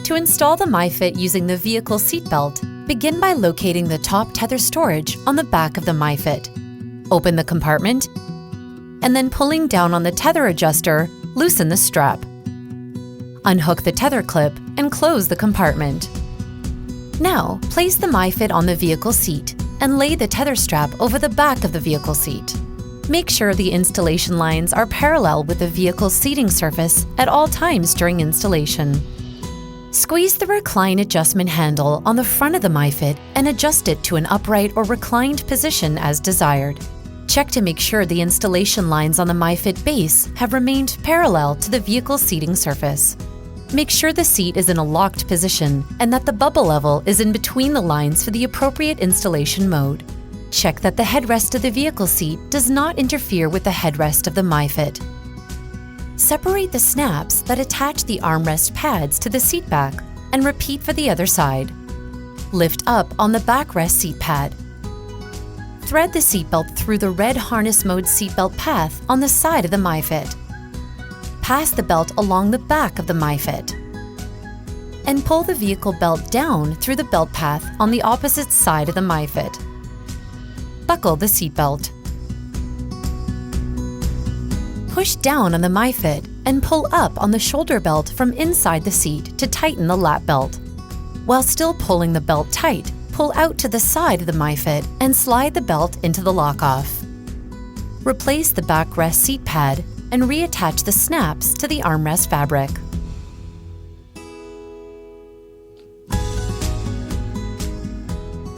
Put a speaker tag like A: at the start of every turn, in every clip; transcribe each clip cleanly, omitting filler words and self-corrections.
A: To install the MyFit using the vehicle seatbelt, begin by locating the top tether storage on the back of the MyFit. Open the compartment, and then pulling down on the tether adjuster, loosen the strap. Unhook the tether clip and close the compartment. Now, place the MyFit on the vehicle seat and lay the tether strap over the back of the vehicle seat. Make sure the installation lines are parallel with the vehicle's seating surface at all times during installation. Squeeze the recline adjustment handle on the front of the MyFit and adjust it to an upright or reclined position as desired. Check to make sure the installation lines on the MyFit base have remained parallel to the vehicle's seating surface. Make sure the seat is in a locked position and that the bubble level is in between the lines for the appropriate installation mode. Check that the headrest of the vehicle seat does not interfere with the headrest of the MyFit. Separate the snaps that attach the armrest pads to the seat back and repeat for the other side. Lift up on the backrest seat pad. Thread the seatbelt through the red harness mode seatbelt path on the side of the MyFit. Pass the belt along the back of the MyFit. And pull the vehicle belt down through the belt path on the opposite side of the MyFit. Buckle the seatbelt. Push down on the MyFit and pull up on the shoulder belt from inside the seat to tighten the lap belt. While still pulling the belt tight, pull out to the side of the MyFit and slide the belt into the lock-off. Replace the backrest seat pad and reattach the snaps to the armrest fabric.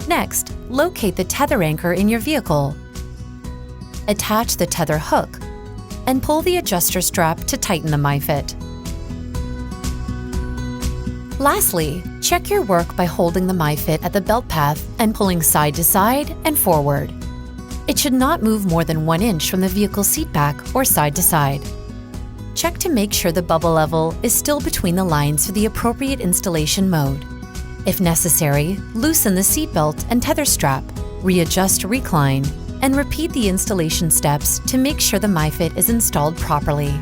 A: Next, locate the tether anchor in your vehicle. Attach the tether hook and pull the adjuster strap to tighten the MyFit. Lastly, check your work by holding the MyFit at the belt path and pulling side to side and forward. It should not move more than 1 inch from the vehicle seat back or side to side. Check to make sure the bubble level is still between the lines for the appropriate installation mode. If necessary, loosen the seatbelt and tether strap, readjust to recline, and repeat the installation steps to make sure the MyFit is installed properly.